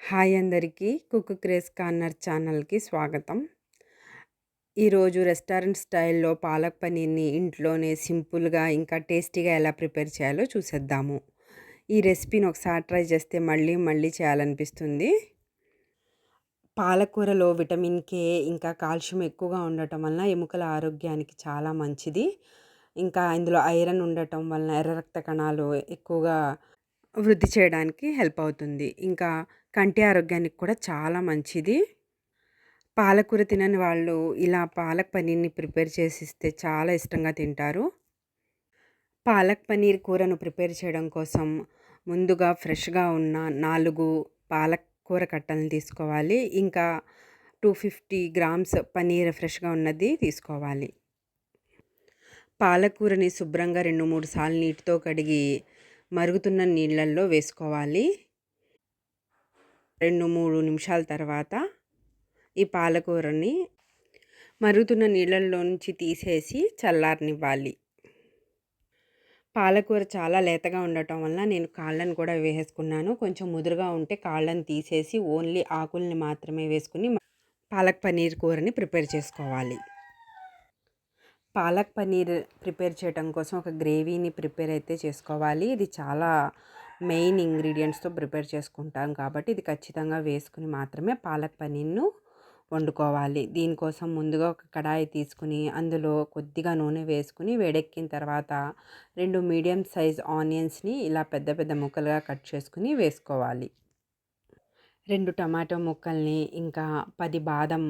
Hi అందరికీ cook craze corner ఛానల్‌కి స్వాగతం. ఈరోజు రెస్టారెంట్ స్టైల్‌లో పాలక్ పనీర్‌ని ఇంట్లోనే సింపుల్‌గా ఇంకా టేస్టీగా ఎలా ప్రిపేర్ చేయాలో చూసేద్దాము. ఈ రెసిపీని ఒకసారి ట్రై చేస్తే మళ్ళీ మళ్ళీ చేయాలనిపిస్తుంది. పాలకూరలో విటమిన్ కే ఇంకా కాల్షియం ఎక్కువగా ఉండటం వలన ఎముకల ఆరోగ్యానికి చాలా మంచిది. ఇంకా ఇందులో ఐరన్ ఉండటం వలన ఎర్ర రక్త కణాలు ఎక్కువగా వృద్ధి చేయడానికి హెల్ప్ అవుతుంది. ఇంకా కంటి ఆరోగ్యానికి కూడా చాలా మంచిది. పాలకూర తినని వాళ్ళు ఇలా పాలక్ పనీర్‌ని ప్రిపేర్ చేసిస్తే చాలా ఇష్టంగా తింటారు. పాలక్ పనీర్ కూరను ప్రిపేర్ చేయడం కోసం ముందుగా ఫ్రెష్‌గా ఉన్న 4 పాలకూర కట్టలను తీసుకోవాలి. ఇంకా 250 గ్రామ్స్ పనీర్ ఫ్రెష్‌గా ఉన్నది తీసుకోవాలి. పాలకూరని శుభ్రంగా 2, 3 సార్లు నీటితో కడిగి మరుగుతున్న నీళ్ళల్లో వేసుకోవాలి. 2, 3 నిమిషాల తర్వాత ఈ పాలకూరని మరుగుతున్న నీళ్ళల్లో నుంచి తీసేసి చల్లారనివ్వాలి. పాలకూర చాలా లేతగా ఉండటం వలన నేను కాళ్ళను కూడా వేసేసుకున్నాను. కొంచెం ముదురుగా ఉంటే కాళ్ళను తీసేసి ఓన్లీ ఆకుల్ని మాత్రమే వేసుకుని పాలక్ పనీర్ కూరని ప్రిపేర్ చేసుకోవాలి. పాలక్ పనీర్ ప్రిపేర్ చేయడం కోసం ఒక గ్రేవీని ప్రిపేర్ అయితే చేసుకోవాలి. ఇది చాలా మెయిన్ ఇంగ్రీడియంట్స్‌తో ప్రిపేర్ చేసుకుంటాం కాబట్టి ఇది ఖచ్చితంగా వేసుకుని మాత్రమే పాలక్ పనీర్‌ను వండుకోవాలి. దీనికోసం ముందుగా ఒక కడాయి తీసుకుని అందులో కొద్దిగా నూనె వేసుకుని వేడెక్కిన తర్వాత 2 మీడియం సైజ్ ఆనియన్స్‌ని ఇలా పెద్ద పెద్ద ముక్కలుగా కట్ చేసుకుని వేసుకోవాలి. 2 టమాటో ముక్కల్ని ఇంకా 10 బాదం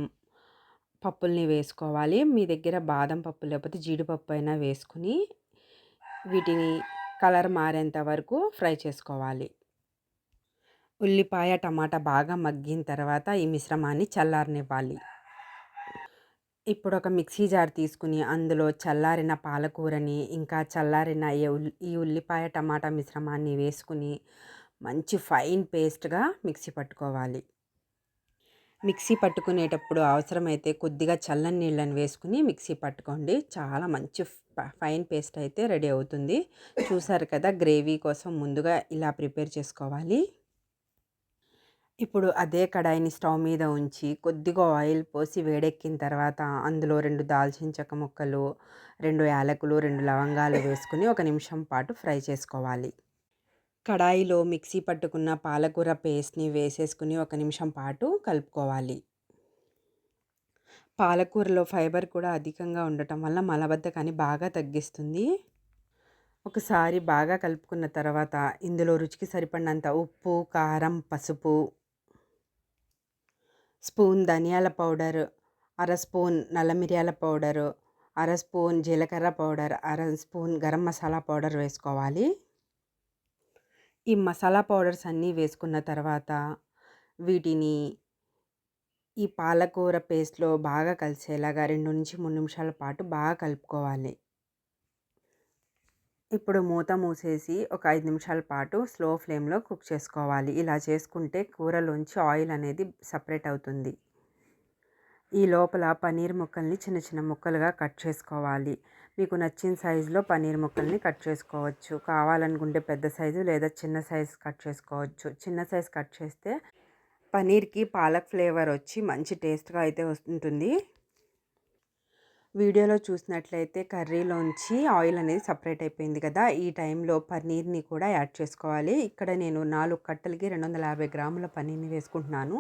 పప్పుల్ని వేసుకోవాలి. మీ దగ్గర బాదం పప్పు లేకపోతే జీడిపప్పు అయినా వేసుకుని వీటిని కలర్ మారేంత వరకు ఫ్రై చేసుకోవాలి. ఉల్లిపాయ, టమాటా బాగా మగ్గిన తర్వాత ఈ మిశ్రమాన్ని చల్లారనివ్వాలి. ఇప్పుడు ఒక మిక్సీ జార్ తీసుకుని అందులో చల్లారిన పాలకూరని ఇంకా చల్లారిన ఈ ఉల్లిపాయ, టమాటా మిశ్రమాన్ని వేసుకుని మంచి ఫైన్ పేస్ట్‌గా మిక్సీ పట్టుకోవాలి. మిక్సీ పట్టుకునేటప్పుడు అవసరమైతే కొద్దిగా చల్లని నీళ్ళని వేసుకుని మిక్సీ పట్టుకోండి. చాలా మంచి ఫైన్ పేస్ట్ అయితే రెడీ అవుతుంది. చూసారు కదా, గ్రేవీ కోసం ముందుగా ఇలా ప్రిపేర్ చేసుకోవాలి. ఇప్పుడు అదే కడాయిని స్టవ్ మీద ఉంచి కొద్దిగా ఆయిల్ పోసి వేడెక్కిన తర్వాత అందులో 2 దాల్చిన చెక్క ముక్కలు, 2 యాలకులు, 2 లవంగాలు వేసుకుని 1 నిమిషం పాటు ఫ్రై చేసుకోవాలి. కడాయిలో మిక్సీ పట్టుకున్న పాలకూర పేస్ట్‌ని వేసేసుకుని 1 నిమిషం పాటు కలుపుకోవాలి. పాలకూరలో ఫైబర్ కూడా అధికంగా ఉండటం వల్ల మలబద్ధకాన్ని బాగా తగ్గిస్తుంది. ఒకసారి బాగా కలుపుకున్న తర్వాత ఇందులో రుచికి సరిపడినంత ఉప్పు, కారం, పసుపు, స్పూన్ ధనియాల పౌడర్, అర స్పూన్ నల్ల మిరియాల పౌడరు, అర స్పూన్ జీలకర్ర పౌడర్, అర స్పూన్ గరం మసాలా పౌడర్ వేసుకోవాలి. ఈ మసాలా పౌడర్స్ అన్నీ వేసుకున్న తర్వాత వీటిని ఈ పాలకూర పేస్ట్‌లో బాగా కలిసేలాగా 2-3 నిమిషాల పాటు బాగా కలుపుకోవాలి. ఇప్పుడు మూత మూసేసి ఒక 5 నిమిషాల పాటు స్లో ఫ్లేమ్‌లో కుక్ చేసుకోవాలి. ఇలా చేసుకుంటే కూరలోంచి ఆయిల్ అనేది సెపరేట్ అవుతుంది. ఈ లోపల పన్నీర్ ముక్కల్ని చిన్న చిన్న ముక్కలుగా కట్ చేసుకోవాలి. మీకు నచ్చిన సైజులో పన్నీర్ ముక్కల్ని కట్ చేసుకోవచ్చు. కావాలనుకుంటే పెద్ద సైజు లేదా చిన్న సైజు కట్ చేసుకోవచ్చు. చిన్న సైజు కట్ చేస్తే పన్నీర్‌కి పాలక్ ఫ్లేవర్ వచ్చి మంచి టేస్ట్‌గా అయితే ఉంటుంది. వీడియోలో చూసినట్లయితే కర్రీలోంచి ఆయిల్ అనేది సెపరేట్ అయిపోయింది కదా! ఈ టైంలో పన్నీర్‌ని కూడా యాడ్ చేసుకోవాలి. ఇక్కడ నేను 4 కట్టలకి 250 గ్రాముల పన్నీర్‌ని వేసుకుంటున్నాను.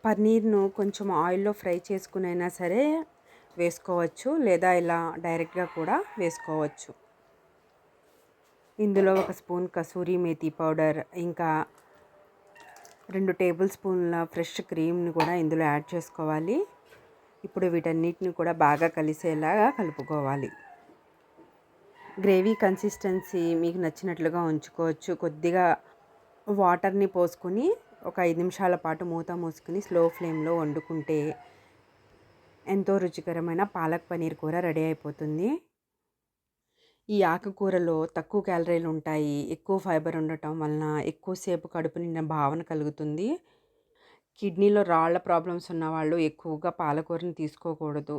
పన్నీర్‌ను కొంచెం ఆయిల్‌లో ఫ్రై చేసుకునైనా సరే వేసుకోవచ్చు, లేదా ఇలా డైరెక్ట్‌గా కూడా వేసుకోవచ్చు. ఇందులో 1 స్పూన్ కసూరి మేతి పౌడర్, ఇంకా 2 టేబుల్ స్పూన్ల ఫ్రెష్ క్రీమ్‌ని కూడా ఇందులో యాడ్ చేసుకోవాలి. ఇప్పుడు వీటన్నిటిని కూడా బాగా కలిసేలాగా కలుపుకోవాలి. గ్రేవీ కన్సిస్టెన్సీ మీకు నచ్చినట్లుగా ఉంచుకోవచ్చు. కొద్దిగా వాటర్‌ని పోసుకొని ఒక 5 నిమిషాల పాటు మూత మూసుకుని స్లో ఫ్లేమ్‌లో వండుకుంటే ఎంతో రుచికరమైన పాలక్ పన్నీర్ కూర రెడీ అయిపోతుంది. ఈ ఆకుకూరలో తక్కువ క్యాలరీలు ఉంటాయి. ఎక్కువ ఫైబర్ ఉండటం వలన ఎక్కువసేపు కడుపు నిండిన భావన కలుగుతుంది. కిడ్నీలో రాళ్ల ప్రాబ్లమ్స్ ఉన్నవాళ్ళు ఎక్కువగా పాలకూరని తీసుకోకూడదు.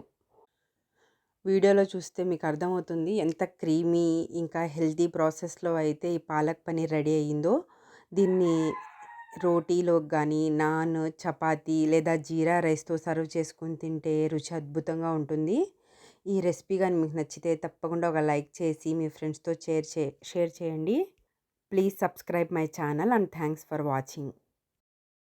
వీడియోలో చూస్తే మీకు అర్థమవుతుంది ఎంత క్రీమీ ఇంకా హెల్తీ ప్రాసెస్‌లో అయితే ఈ పాలక్ పన్నీర్ రెడీ అయ్యిందో. దీన్ని రోటీలోకి గానీ, నాన్, చపాతీ లేదా జీరా రైస్‌తో సర్వ్ చేసుకొని తింటే రుచి అద్భుతంగా ఉంటుంది. ఈ రెసిపీ గాని మీకు నచ్చితే తప్పకుండా ఒక లైక్ చేసి మీ ఫ్రెండ్స్‌తో షేర్ చేయండి. Please subscribe my channel and thanks for watching.